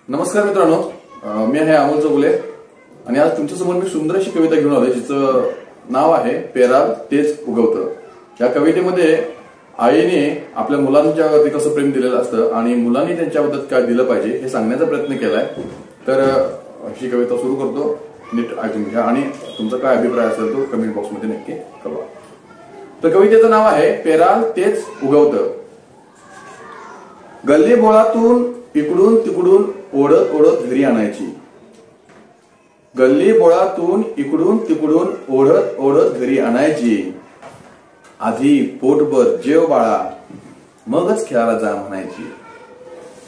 नमस्कार मित्रांनो, मी आहे अमोल चौगुले आणि आज तुमच्यासमोर मी सुंदर अशी कविता घेऊन आलोय जिचं नाव आहे पेराल तेच उगवतं। या कवितेमध्ये आईने आपल्या मुलांच्यावरती कसं प्रेम दिलेलं असतं आणि मुलांनी त्यांच्याबद्दल काय दिलं पाहिजे हे सांगण्याचा प्रयत्न केलाय। तर ही कविता सुरू करतो, नीट ऐकून घ्या आणि तुमचा काय अभिप्राय असेल तो कमेंट बॉक्स मध्ये नक्की कळवा। तर कवितेचं नाव आहे पेराल तेच उगवतं। गल्ली बोळातून इकडून तिकडून ओढत ओढत घरी आणायची, गल्ली बोळातून इकडून तिकडून ओढत ओढत घरी आणायची। आधी पोटभर जेव बाळा मगच खेळायला जा म्हणायची।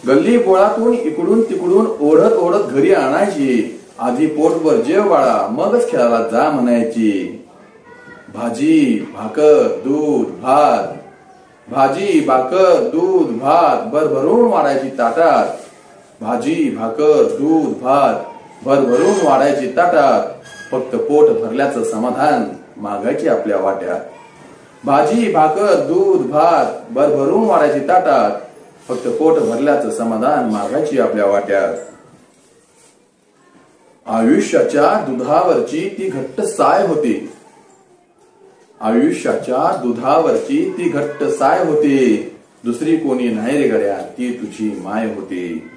गल्ली बोळातून इकडून तिकडून ओढत ओढत घरी आणायची। आधी पोटभर जेव बाळा मगच खेळायला जा म्हणायची। भाजी भाकर दूध भात, भाजी भाकर दूध भात भरभरून वाढायची ताटात। भाजी भाकर दूध भात भरभरून वाढायची ताटात। फक्त पोट भरल्याचं समाधान मागायची आपल्या वाट्यात। भाजी भाकर दूध भात भरभरून वाढायची ताटात। फक्त पोट भरल्याचं समाधान मागायची आपल्या वाट्यात। आयुष्याच्या दुधावरची ती घट्ट साय होती, आयुष्याच्या दुधावरची ती घट्ट साय होती। दुसरी कोणी नाही रे गड्या ती तुझी माय होती।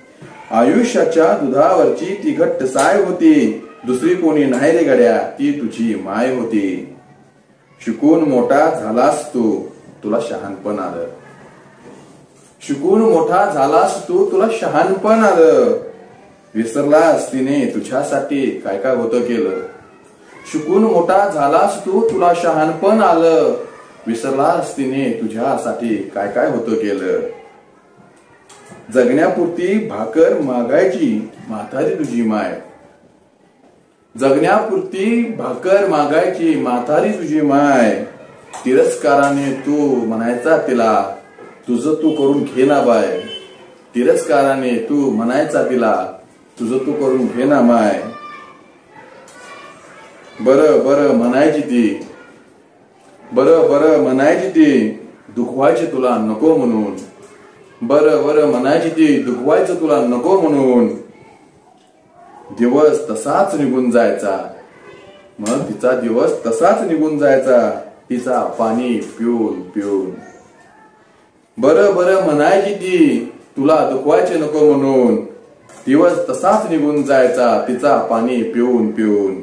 आयुष्याच्या दुधावरची ती घट्ट साय होती। दुसरी कोणी नाही रे गड्या ती तुझी माय होती। शिकून मोठा झालास तू तुला शहाणपण आलं, शिकून मोठा झालास तू तुला शहाणपण आलं। विसरलास तिने तुझ्यासाठी काय काय होतं केलं। शिकून मोठा झालास तू तुला शहाणपण आलं। विसरलास तिने तुझ्यासाठी काय काय होतं केलं। जगण्यापुरती भाकर मागायची म्हातारी तुझी माय, जगण्यापुरती भाकर मागायची म्हातारी तुझी माय। तिरस्काराने तू म्हणायचा तिला तुझं तू करून घे ना बाय। तिरस्काराने तू म्हणायचा तिला तुझं तू करून घे ना माय। बरं बरं म्हणायची ती, बरं बरं म्हणायची ती दुखवायची तुला नको म्हणून। बरं बरं म्हणायची ती दुखवायचं तुला नको म्हणून। दिवस तसाच निघून जायचा, मग तिचा दिवस तसाच निघून जायचा तिचा पाणी पिऊन पिऊन। बरं बरं म्हणायची ती तुला दुखवायचे नको म्हणून। दिवस तसाच निघून जायचा तिचा पाणी पिऊन पिऊन।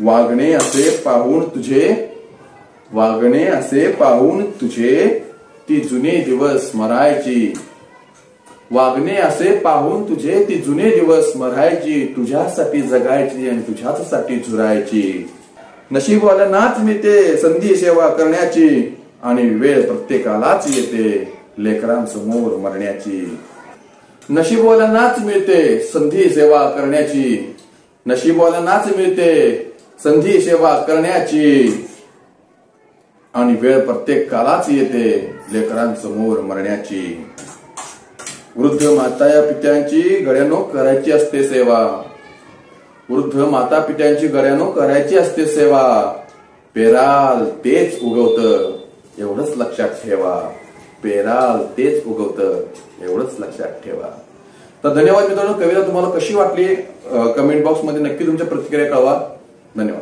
वागणे असे पाहून तुझे, वागणे असे पाहून तुझे ती जुने दिवस स्मरायची। वागणे असे पाहून तुझे ती जुने दिवस स्मरायची। तुझ्यासाठी जगायची आणि तुझ्यासाठी झुरायची। नशीबवाल्यांनाच मिळते संधी सेवा करण्याची आणि वेळ प्रत्येकालाच येते लेकरांसमोर मरण्याची। नशीबवाल्यांनाच मिळते संधी सेवा करण्याची, नशीबवाल्यांनाच मिळते संधी सेवा करण्याची आणि वेळ प्रत्येकालाच येते लेकरांसमोर मरण्याची। वृद्ध माता पित्यांची गड्यानो करायची असते सेवा, वृद्ध माता पित्यांची गड्यानो करायची असते सेवा। पेराल तेच उगवतं एवढंच लक्षात ठेवा, पेराल तेच उगवतं एवढंच लक्षात ठेवा। तर धन्यवाद मित्रांनो, कविता तुम्हाला कशी वाटली कमेंट बॉक्स मध्ये नक्की तुमच्या प्रतिक्रिया कळवा। धन्यवाद।